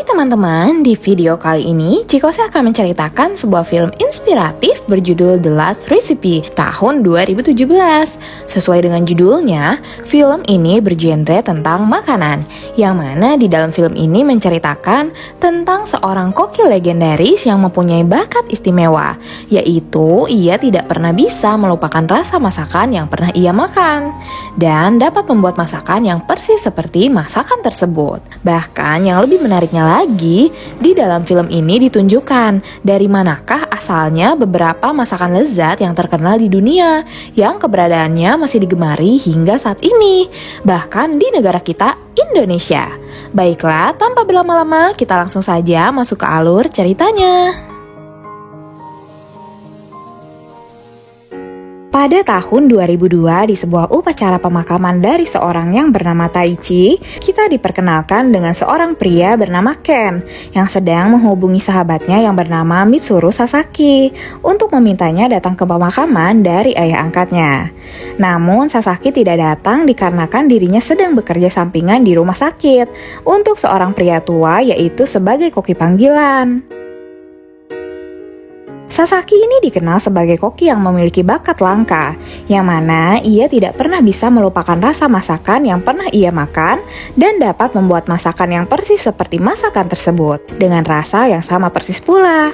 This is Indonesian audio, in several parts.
Hai teman-teman, di video kali ini Chikose akan menceritakan sebuah film inspiratif berjudul The Last Recipe tahun 2017. Sesuai dengan judulnya, film ini bergenre tentang makanan, yang mana di dalam film ini menceritakan tentang seorang koki legendaris yang mempunyai bakat istimewa, yaitu ia tidak pernah bisa melupakan rasa masakan yang pernah ia makan, dan dapat membuat masakan yang persis seperti masakan tersebut. Bahkan yang lebih menariknya lagi, di dalam film ini ditunjukkan dari manakah asalnya beberapa masakan lezat yang terkenal di dunia, yang keberadaannya masih digemari hingga saat ini, bahkan di negara kita, Indonesia. Baiklah, tanpa berlama-lama, kita langsung saja masuk ke alur ceritanya. Pada tahun 2002, di sebuah upacara pemakaman dari seorang yang bernama Taichi, kita diperkenalkan dengan seorang pria bernama Ken yang sedang menghubungi sahabatnya yang bernama Mitsuru Sasaki untuk memintanya datang ke pemakaman dari ayah angkatnya. Namun Sasaki tidak datang dikarenakan dirinya sedang bekerja sampingan di rumah sakit untuk seorang pria tua, yaitu sebagai koki panggilan. Sasaki ini dikenal sebagai koki yang memiliki bakat langka, yang mana ia tidak pernah bisa melupakan rasa masakan yang pernah ia makan dan dapat membuat masakan yang persis seperti masakan tersebut, dengan rasa yang sama persis pula.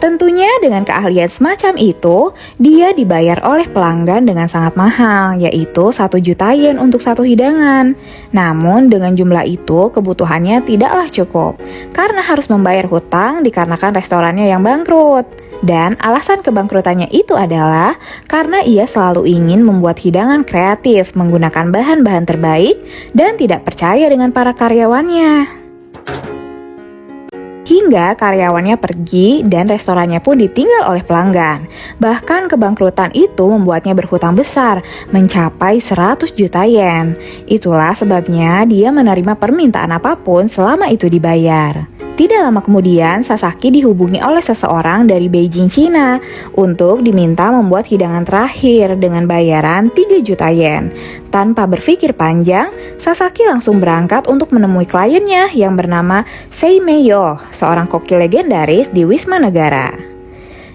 Tentunya dengan keahlian semacam itu, dia dibayar oleh pelanggan dengan sangat mahal, yaitu 1 juta yen untuk satu hidangan. Namun dengan jumlah itu kebutuhannya tidaklah cukup, karena harus membayar hutang dikarenakan restorannya yang bangkrut. Dan alasan kebangkrutannya itu adalah karena ia selalu ingin membuat hidangan kreatif menggunakan bahan-bahan terbaik dan tidak percaya dengan para karyawannya. Hingga karyawannya pergi dan restorannya pun ditinggal oleh pelanggan. Bahkan kebangkrutan itu membuatnya berhutang besar, mencapai 100 juta yen. Itulah sebabnya dia menerima permintaan apapun selama itu dibayar. Tidak lama kemudian, Sasaki dihubungi oleh seseorang dari Beijing, Cina untuk diminta membuat hidangan terakhir dengan bayaran 3 juta yen. Tanpa berpikir panjang, Sasaki langsung berangkat untuk menemui kliennya yang bernama Seimei Yo, seorang koki legendaris di Wisma Negara.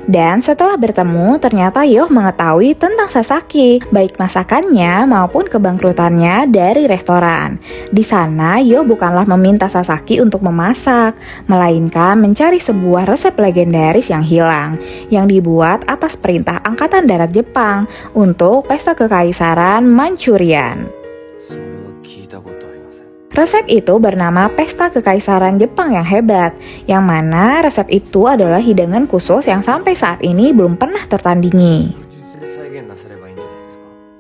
Dan setelah bertemu, ternyata Yoh mengetahui tentang Sasaki, baik masakannya maupun kebangkrutannya dari restoran. Di sana, Yoh bukanlah meminta Sasaki untuk memasak, melainkan mencari sebuah resep legendaris yang hilang, yang dibuat atas perintah Angkatan Darat Jepang untuk pesta kekaisaran Manchurian. Resep itu bernama Pesta Kekaisaran Jepang yang Hebat, yang mana resep itu adalah hidangan khusus yang sampai saat ini belum pernah tertandingi.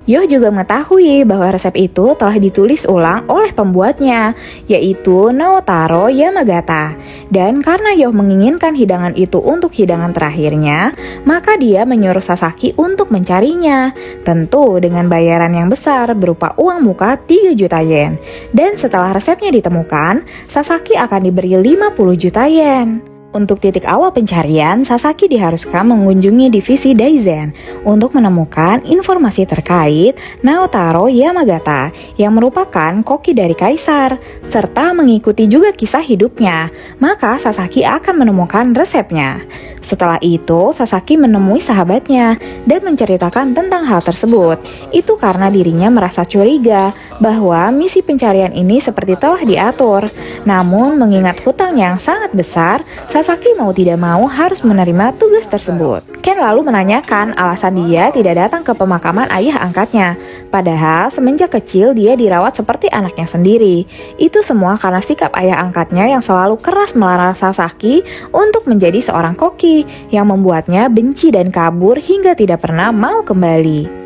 Yoh juga mengetahui bahwa resep itu telah ditulis ulang oleh pembuatnya, yaitu Naotaro Yamagata. Dan karena Yoh menginginkan hidangan itu untuk hidangan terakhirnya, maka dia menyuruh Sasaki untuk mencarinya, tentu dengan bayaran yang besar berupa uang muka 3 juta yen. Dan setelah resepnya ditemukan, Sasaki akan diberi 50 juta yen. Untuk titik awal pencarian, Sasaki diharuskan mengunjungi divisi Daizen untuk menemukan informasi terkait Naotaro Yamagata yang merupakan koki dari kaisar, serta mengikuti juga kisah hidupnya. Maka Sasaki akan menemukan resepnya. Setelah itu, Sasaki menemui sahabatnya dan menceritakan tentang hal tersebut. Itu karena dirinya merasa curiga bahwa misi pencarian ini seperti telah diatur. Namun mengingat hutang yang sangat besar, Sasaki mau tidak mau harus menerima tugas tersebut. Ken lalu menanyakan alasan dia tidak datang ke pemakaman ayah angkatnya. Padahal semenjak kecil dia dirawat seperti anaknya sendiri. Itu semua karena sikap ayah angkatnya yang selalu keras melarang Sasaki untuk menjadi seorang koki, yang membuatnya benci dan kabur hingga tidak pernah mau kembali.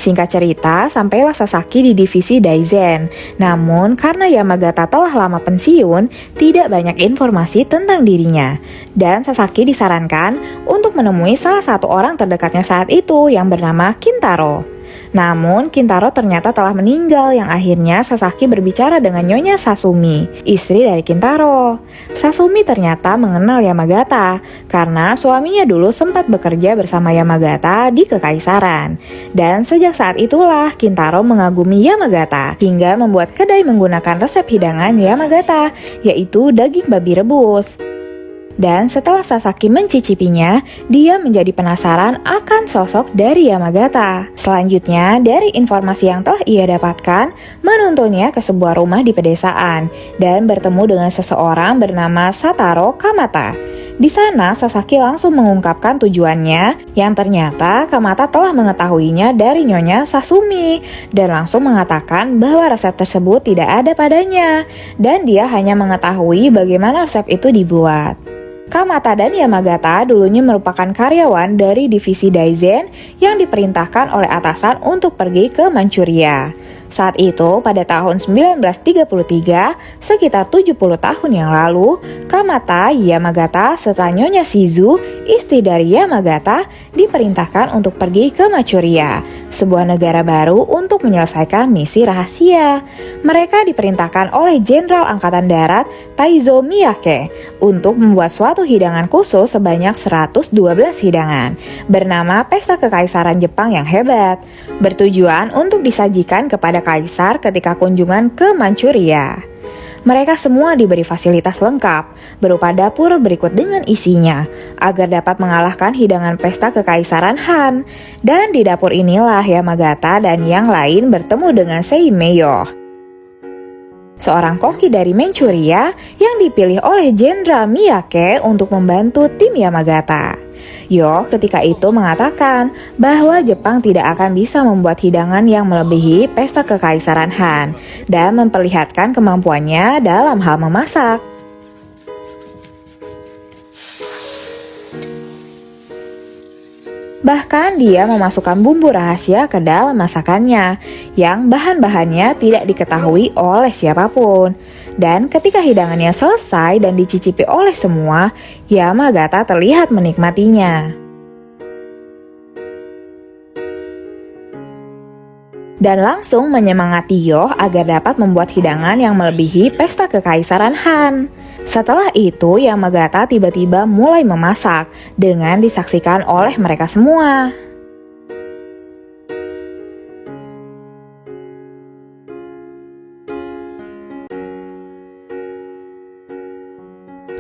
Singkat cerita, sampailah Sasaki di divisi Daizen. Namun, karena Yamagata telah lama pensiun, tidak banyak informasi tentang dirinya. Dan Sasaki disarankan untuk menemui salah satu orang terdekatnya saat itu yang bernama Kintaro. Namun, Kintaro ternyata telah meninggal yang akhirnya Sasaki berbicara dengan Nyonya Sasumi, istri dari Kintaro. Sasumi ternyata mengenal Yamagata karena suaminya dulu sempat bekerja bersama Yamagata di Kekaisaran. Dan sejak saat itulah Kintaro mengagumi Yamagata hingga membuat kedai menggunakan resep hidangan Yamagata, yaitu daging babi rebus. Dan setelah Sasaki mencicipinya, dia menjadi penasaran akan sosok dari Yamagata. Selanjutnya, dari informasi yang telah ia dapatkan, menuntunnya ke sebuah rumah di pedesaan dan bertemu dengan seseorang bernama Sataro Kamata. Di sana, Sasaki langsung mengungkapkan tujuannya, yang ternyata Kamata telah mengetahuinya dari Nyonya Sasumi dan langsung mengatakan bahwa resep tersebut tidak ada padanya dan dia hanya mengetahui bagaimana resep itu dibuat. Kamata dan Yamagata dulunya merupakan karyawan dari divisi Daizen yang diperintahkan oleh atasan untuk pergi ke Manchuria. Saat itu, pada tahun 1933, sekitar 70 tahun yang lalu, Kamata, Yamagata, serta Nyonya Shizu, istri dari Yamagata, diperintahkan untuk pergi ke Manchuria, sebuah negara baru untuk menyelesaikan misi rahasia. Mereka diperintahkan oleh Jenderal Angkatan Darat Taizo Miyake untuk membuat suatu hidangan khusus sebanyak 112 hidangan, bernama Pesta Kekaisaran Jepang yang Hebat, bertujuan untuk disajikan kepada kaisar ketika kunjungan ke Manchuria. Mereka semua diberi fasilitas lengkap, berupa dapur berikut dengan isinya, agar dapat mengalahkan hidangan pesta kekaisaran Han. Dan di dapur inilah Yamagata dan yang lain bertemu dengan Seimeyo, seorang koki dari Manchuria yang dipilih oleh Jenderal Miyake untuk membantu tim Yamagata. Yo ketika itu mengatakan bahwa Jepang tidak akan bisa membuat hidangan yang melebihi pesta kekaisaran Han dan memperlihatkan kemampuannya dalam hal memasak. Bahkan dia memasukkan bumbu rahasia ke dalam masakannya yang bahan-bahannya tidak diketahui oleh siapapun. Dan ketika hidangannya selesai dan dicicipi oleh semua, Yamagata terlihat menikmatinya. Dan langsung menyemangati Yo agar dapat membuat hidangan yang melebihi pesta kekaisaran Han. Setelah itu, Yamagata tiba-tiba mulai memasak dengan disaksikan oleh mereka semua.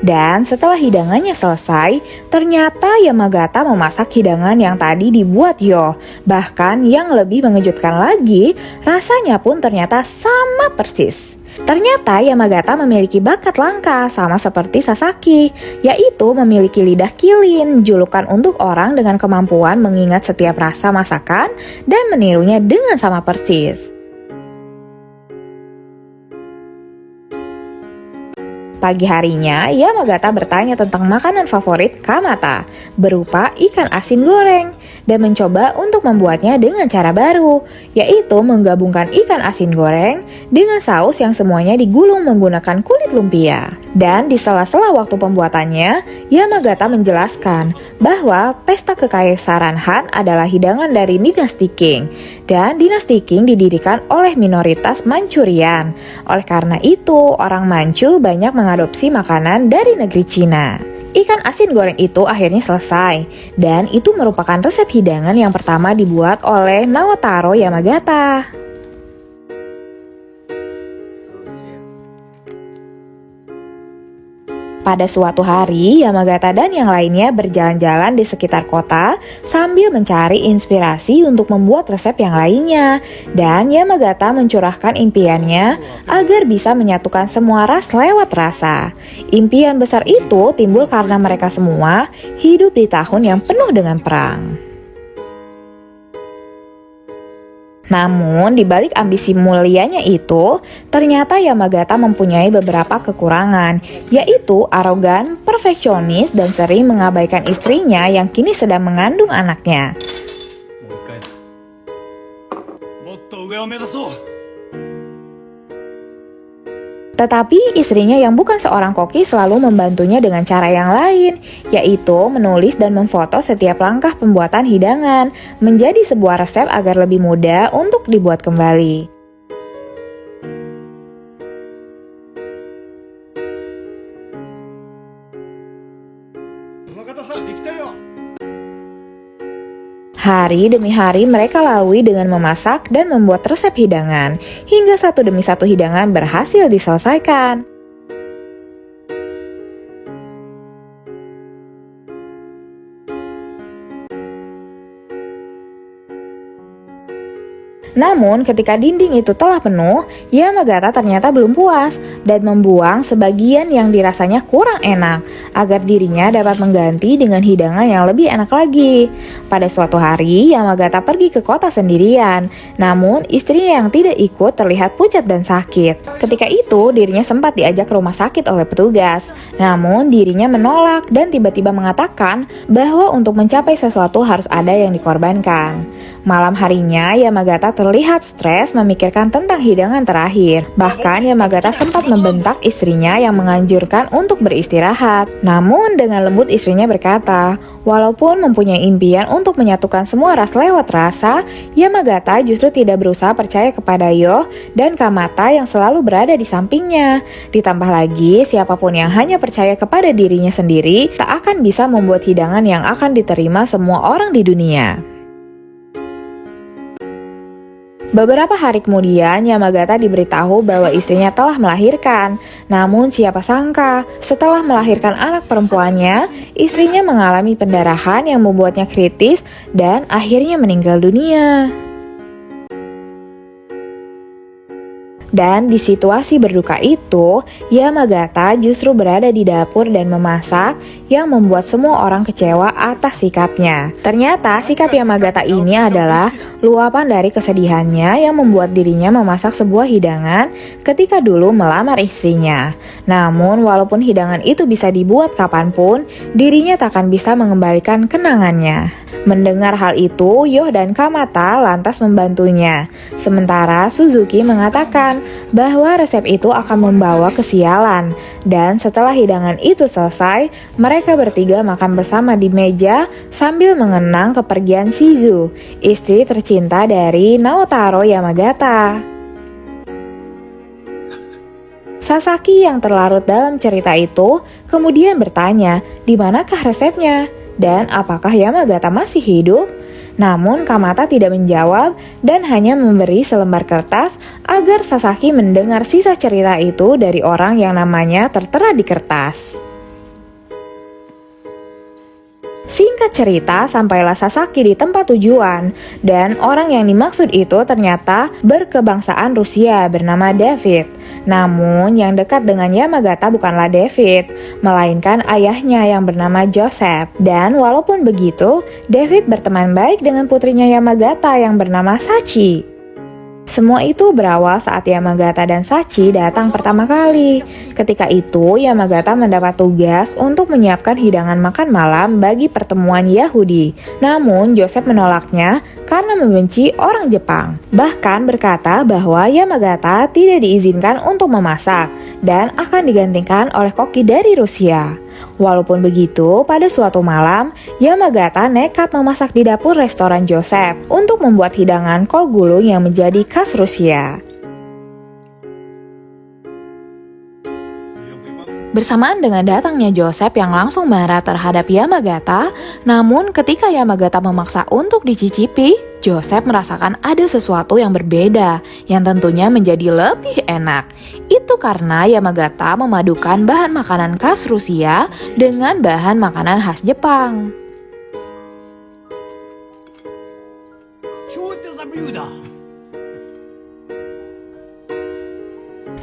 Dan setelah hidangannya selesai, ternyata Yamagata memasak hidangan yang tadi dibuat Yo. Bahkan yang lebih mengejutkan lagi, rasanya pun ternyata sama persis. Ternyata Yamagata memiliki bakat langka sama seperti Sasaki, yaitu memiliki lidah kilin, julukan untuk orang dengan kemampuan mengingat setiap rasa masakan dan menirunya dengan sama persis. Pagi harinya, Yamagata bertanya tentang makanan favorit Kamata, berupa ikan asin goreng, dan mencoba untuk membuatnya dengan cara baru, yaitu menggabungkan ikan asin goreng dengan saus yang semuanya digulung menggunakan kulit lumpia. Dan di sela-sela waktu pembuatannya, Yamagata menjelaskan bahwa pesta kekaisaran Han adalah hidangan dari dinasti Qing, dan dinasti Qing didirikan oleh minoritas Manchurian. Oleh karena itu, orang Manchu banyak mengadopsi makanan dari negeri Cina. Ikan asin goreng itu akhirnya selesai, dan itu merupakan resep hidangan yang pertama dibuat oleh Naotaro Yamagata. Pada suatu hari, Yamagata dan yang lainnya berjalan-jalan di sekitar kota sambil mencari inspirasi untuk membuat resep yang lainnya. Dan Yamagata mencurahkan impiannya agar bisa menyatukan semua ras lewat rasa. Impian besar itu timbul karena mereka semua hidup di tahun yang penuh dengan perang. Namun, di balik ambisi mulianya itu, ternyata Yamagata mempunyai beberapa kekurangan, yaitu arogan, perfeksionis, dan sering mengabaikan istrinya yang kini sedang mengandung anaknya. Tetapi istrinya yang bukan seorang koki selalu membantunya dengan cara yang lain, yaitu menulis dan memfoto setiap langkah pembuatan hidangan, menjadi sebuah resep agar lebih mudah untuk dibuat kembali. Hari demi hari mereka lalui dengan memasak dan membuat resep hidangan, hingga satu demi satu hidangan berhasil diselesaikan. Namun ketika dinding itu telah penuh, Yamagata ternyata belum puas dan membuang sebagian yang dirasanya kurang enak agar dirinya dapat mengganti dengan hidangan yang lebih enak lagi. Pada suatu hari, Yamagata pergi ke kota sendirian, namun istrinya yang tidak ikut terlihat pucat dan sakit. Ketika itu, dirinya sempat diajak ke rumah sakit oleh petugas, namun dirinya menolak dan tiba-tiba mengatakan bahwa untuk mencapai sesuatu harus ada yang dikorbankan. Malam harinya, Yamagata terlihat stres memikirkan tentang hidangan terakhir. Bahkan Yamagata sempat membentak istrinya yang menganjurkan untuk beristirahat. Namun dengan lembut istrinya berkata, walaupun mempunyai impian untuk menyatukan semua ras lewat rasa, Yamagata justru tidak berusaha percaya kepada Yoh dan Kamata yang selalu berada di sampingnya. Ditambah lagi, siapapun yang hanya percaya kepada dirinya sendiri tak akan bisa membuat hidangan yang akan diterima semua orang di dunia. Beberapa hari kemudian, Yamagata diberitahu bahwa istrinya telah melahirkan. Namun siapa sangka, setelah melahirkan anak perempuannya, istrinya mengalami pendarahan yang membuatnya kritis dan akhirnya meninggal dunia. Dan di situasi berduka itu, Yamagata justru berada di dapur dan memasak yang membuat semua orang kecewa atas sikapnya. Ternyata sikap Yamagata ini adalah luapan dari kesedihannya yang membuat dirinya memasak sebuah hidangan ketika dulu melamar istrinya. Namun walaupun hidangan itu bisa dibuat kapanpun, dirinya takkan bisa mengembalikan kenangannya. Mendengar hal itu, Yoh dan Kamata lantas membantunya. Sementara Suzuki mengatakan bahwa resep itu akan membawa kesialan. Dan setelah hidangan itu selesai, mereka bertiga makan bersama di meja sambil mengenang kepergian Shizu, istri tercinta dari Naotaro Yamagata. Sasaki yang terlarut dalam cerita itu kemudian bertanya, di manakah resepnya? Dan apakah Yamagata masih hidup? Namun Kamata tidak menjawab dan hanya memberi selembar kertas agar Sasaki mendengar sisa cerita itu dari orang yang namanya tertera di kertas. Singkat cerita, sampailah Sasaki di tempat tujuan, dan orang yang dimaksud itu ternyata berkebangsaan Rusia bernama David. Namun, yang dekat dengan Yamagata bukanlah David, melainkan ayahnya yang bernama Joseph. Dan walaupun begitu, David berteman baik dengan putrinya Yamagata yang bernama Sachi. Semua itu berawal saat Yamagata dan Sachi datang pertama kali. Ketika itu, Yamagata mendapat tugas untuk menyiapkan hidangan makan malam bagi pertemuan Yahudi. Namun, Joseph menolaknya karena membenci orang Jepang. Bahkan berkata bahwa Yamagata tidak diizinkan untuk memasak dan akan digantikan oleh koki dari Rusia. Walaupun begitu, pada suatu malam, Yamagata nekat memasak di dapur restoran Joseph untuk membuat hidangan kol gulung yang menjadi khas Rusia. Bersamaan dengan datangnya Joseph yang langsung marah terhadap Yamagata, namun ketika Yamagata memaksa untuk dicicipi, Joseph merasakan ada sesuatu yang berbeda, yang tentunya menjadi lebih enak. Itu karena Yamagata memadukan bahan makanan khas Rusia dengan bahan makanan khas Jepang.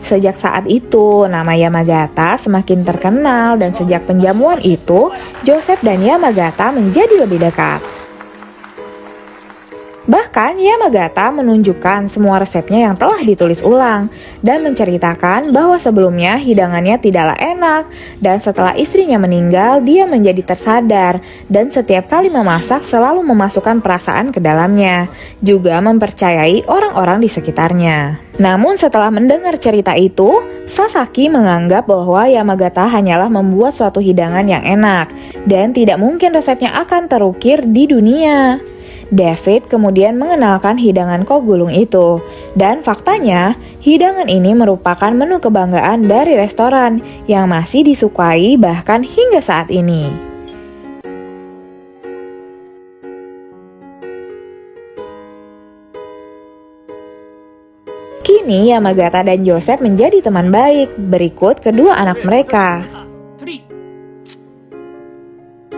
Sejak saat itu, nama Yamagata semakin terkenal dan sejak penjamuan itu, Joseph dan Yamagata menjadi lebih dekat. Bahkan Yamagata menunjukkan semua resepnya yang telah ditulis ulang dan menceritakan bahwa sebelumnya hidangannya tidaklah enak dan setelah istrinya meninggal dia menjadi tersadar dan setiap kali memasak selalu memasukkan perasaan ke dalamnya, juga mempercayai orang-orang di sekitarnya. Namun setelah mendengar cerita itu, Sasaki menganggap bahwa Yamagata hanyalah membuat suatu hidangan yang enak dan tidak mungkin resepnya akan terukir di dunia. David kemudian mengenalkan hidangan kogulung itu, dan faktanya hidangan ini merupakan menu kebanggaan dari restoran yang masih disukai bahkan hingga saat ini. Kini Yamagata dan Joseph menjadi teman baik. Berikut kedua anak mereka.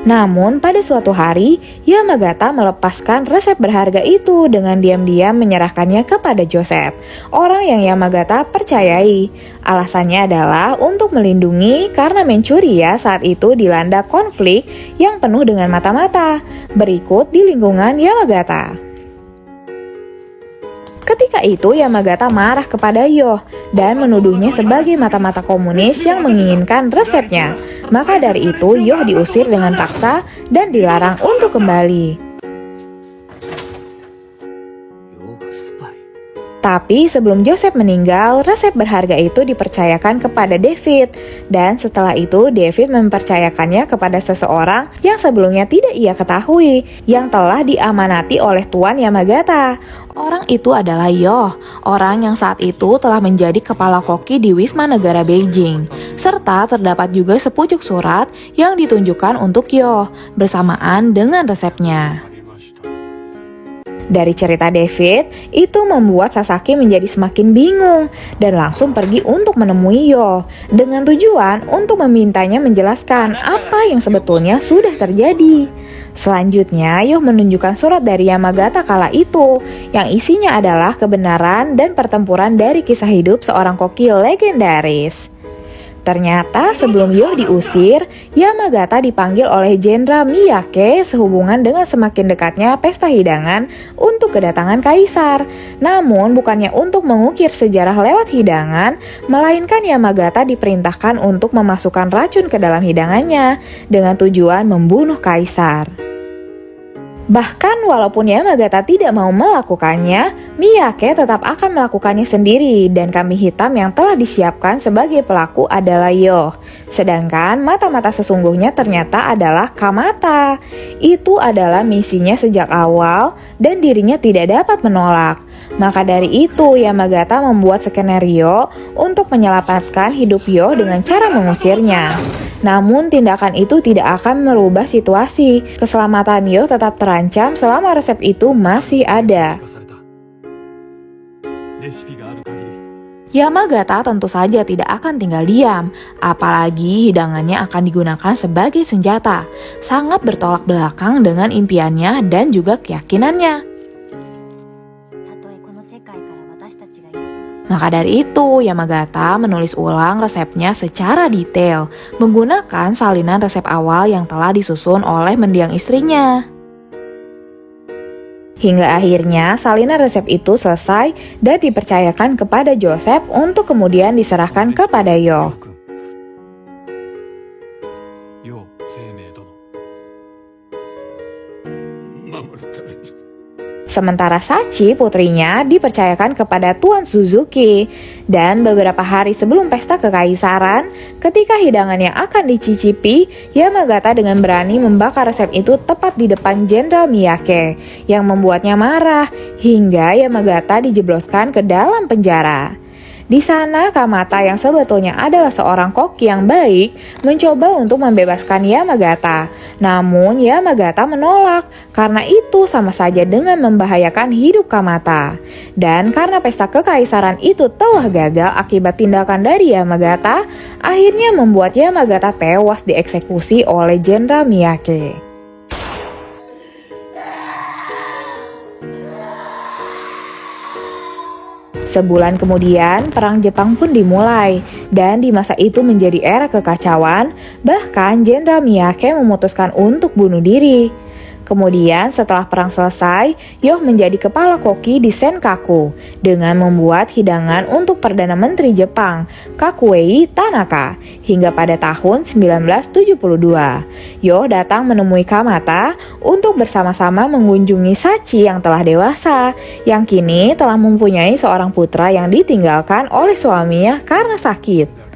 Namun pada suatu hari, Yamagata melepaskan resep berharga itu dengan diam-diam menyerahkannya kepada Joseph, orang yang Yamagata percayai. Alasannya adalah untuk melindungi karena Manchuria saat itu dilanda konflik yang penuh dengan mata-mata. Berikut di lingkungan Yamagata. Ketika itu Yamagata marah kepada Yoh dan menuduhnya sebagai mata-mata komunis yang menginginkan resepnya. Maka dari itu Yoh diusir dengan paksa dan dilarang untuk kembali. Tapi sebelum Joseph meninggal, resep berharga itu dipercayakan kepada David. Dan setelah itu David mempercayakannya kepada seseorang yang sebelumnya tidak ia ketahui, yang telah diamanati oleh Tuan Yamagata. Orang itu adalah Yoh, orang yang saat itu telah menjadi kepala koki di Wisma Negara Beijing. Serta terdapat juga sepucuk surat yang ditunjukkan untuk Yoh, bersamaan dengan resepnya. Dari cerita David, itu membuat Sasaki menjadi semakin bingung dan langsung pergi untuk menemui Yoh dengan tujuan untuk memintanya menjelaskan apa yang sebetulnya sudah terjadi. Selanjutnya, Yoh menunjukkan surat dari Yamagata kala itu yang isinya adalah kebenaran dan pertempuran dari kisah hidup seorang koki legendaris. Ternyata sebelum Yoh diusir, Yamagata dipanggil oleh Jenderal Miyake sehubungan dengan semakin dekatnya pesta hidangan untuk kedatangan kaisar. Namun bukannya untuk mengukir sejarah lewat hidangan, melainkan Yamagata diperintahkan untuk memasukkan racun ke dalam hidangannya dengan tujuan membunuh kaisar. Bahkan walaupun Yamagata tidak mau melakukannya, Miyake tetap akan melakukannya sendiri dan kambing hitam yang telah disiapkan sebagai pelaku adalah Yoh. Sedangkan mata-mata sesungguhnya ternyata adalah Kamata. Itu adalah misinya sejak awal dan dirinya tidak dapat menolak. Maka dari itu Yamagata membuat skenario untuk menyelamatkan hidup Yoh dengan cara mengusirnya. Namun tindakan itu tidak akan merubah situasi. Keselamatan Yoh tetap terancam selama resep itu masih ada. Yamagata tentu saja tidak akan tinggal diam, apalagi hidangannya akan digunakan sebagai senjata. Sangat bertolak belakang dengan impiannya dan juga keyakinannya. Maka dari itu, Yamagata menulis ulang resepnya secara detail, menggunakan salinan resep awal yang telah disusun oleh mendiang istrinya. Hingga akhirnya salinan resep itu selesai dan dipercayakan kepada Joseph untuk kemudian diserahkan kepada Yoh. Sementara Sachi, putrinya, dipercayakan kepada Tuan Suzuki. Dan beberapa hari sebelum pesta kekaisaran, ketika hidangannya akan dicicipi, Yamagata dengan berani membakar resep itu tepat di depan Jenderal Miyake, yang membuatnya marah, hingga Yamagata dijebloskan ke dalam penjara. Di sana, Kamata yang sebetulnya adalah seorang koki yang baik mencoba untuk membebaskan Yamagata. Namun Yamagata menolak karena itu sama saja dengan membahayakan hidup Kamata. Dan karena pesta kekaisaran itu telah gagal akibat tindakan dari Yamagata, akhirnya membuat Yamagata tewas dieksekusi oleh Jenderal Miyake. Sebulan kemudian, Perang Jepang pun dimulai, dan di masa itu menjadi era kekacauan, bahkan Jenderal Miyake memutuskan untuk bunuh diri. Kemudian setelah perang selesai, Yoh menjadi kepala koki di Senkaku dengan membuat hidangan untuk Perdana Menteri Jepang, Kakuei Tanaka, hingga pada tahun 1972. Yoh datang menemui Kamata untuk bersama-sama mengunjungi Sachi yang telah dewasa, yang kini telah mempunyai seorang putra yang ditinggalkan oleh suaminya karena sakit.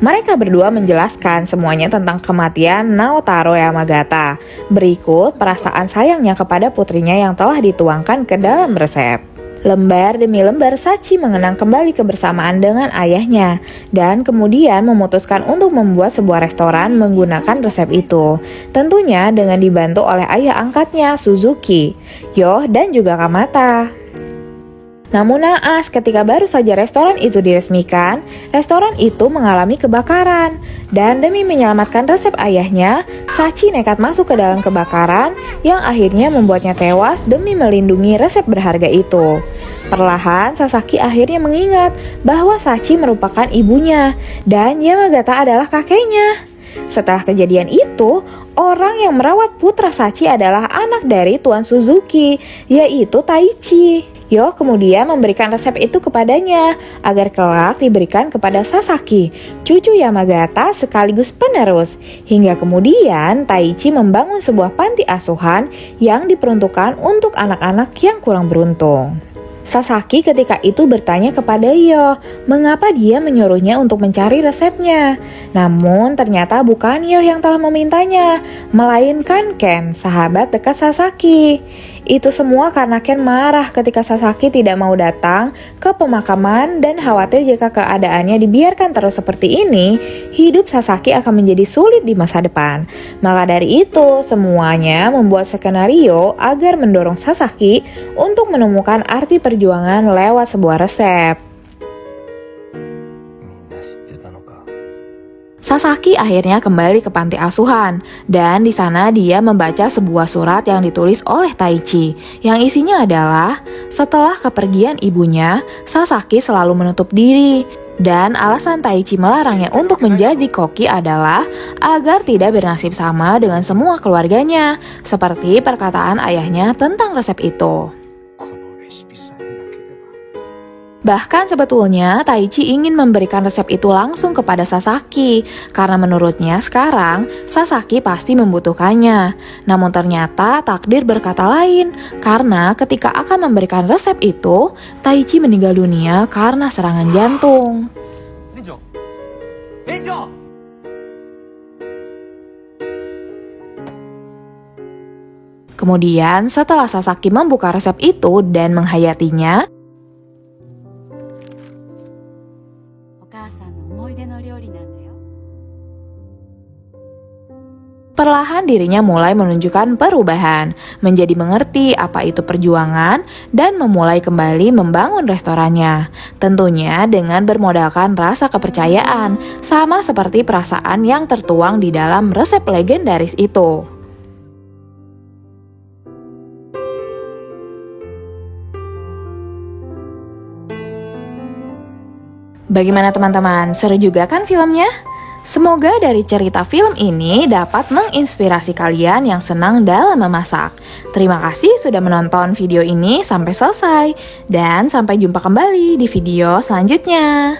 Mereka berdua menjelaskan semuanya tentang kematian Naotaro Yamagata. Berikut perasaan sayangnya kepada putrinya yang telah dituangkan ke dalam resep. Lembar demi lembar Sachi mengenang kembali kebersamaan dengan ayahnya dan kemudian memutuskan untuk membuat sebuah restoran menggunakan resep itu. Tentunya dengan dibantu oleh ayah angkatnya Suzuki, Yoh dan juga Kamata. Namun naas, ketika baru saja restoran itu diresmikan, restoran itu mengalami kebakaran. Dan demi menyelamatkan resep ayahnya, Sachi nekat masuk ke dalam kebakaran yang akhirnya membuatnya tewas demi melindungi resep berharga itu. Perlahan, Sasaki akhirnya mengingat bahwa Sachi merupakan ibunya dan Yamagata adalah kakeknya. Setelah kejadian itu, orang yang merawat putra Sachi adalah anak dari Tuan Suzuki, yaitu Taichi. Yoh kemudian memberikan resep itu kepadanya agar kelak diberikan kepada Sasaki, cucu Yamagata sekaligus penerus. Hingga kemudian Taichi membangun sebuah panti asuhan yang diperuntukkan untuk anak-anak yang kurang beruntung. Sasaki ketika itu bertanya kepada Yoh, mengapa dia menyuruhnya untuk mencari resepnya. Namun ternyata bukan Yoh yang telah memintanya, melainkan Ken, sahabat dekat Sasaki. Itu semua karena Ken marah ketika Sasaki tidak mau datang ke pemakaman dan khawatir jika keadaannya dibiarkan terus seperti ini, hidup Sasaki akan menjadi sulit di masa depan. Maka dari itu, semuanya membuat skenario agar mendorong Sasaki untuk menemukan arti perjuangan lewat sebuah resep. Sasaki akhirnya kembali ke panti asuhan dan di sana dia membaca sebuah surat yang ditulis oleh Taichi yang isinya adalah setelah kepergian ibunya, Sasaki selalu menutup diri dan alasan Taichi melarangnya untuk menjadi koki adalah agar tidak bernasib sama dengan semua keluarganya seperti perkataan ayahnya tentang resep itu. Bahkan sebetulnya Taichi ingin memberikan resep itu langsung kepada Sasaki karena menurutnya sekarang Sasaki pasti membutuhkannya. Namun ternyata takdir berkata lain karena ketika akan memberikan resep itu, Taichi meninggal dunia karena serangan jantung. Kemudian setelah Sasaki membuka resep itu dan menghayatinya, perlahan dirinya mulai menunjukkan perubahan, menjadi mengerti apa itu perjuangan, dan memulai kembali membangun restorannya. Tentunya dengan bermodalkan rasa kepercayaan, sama seperti perasaan yang tertuang di dalam resep legendaris itu. Bagaimana teman-teman, seru juga kan filmnya? Semoga dari cerita film ini dapat menginspirasi kalian yang senang dalam memasak. Terima kasih sudah menonton video ini sampai selesai. Dan sampai jumpa kembali di video selanjutnya.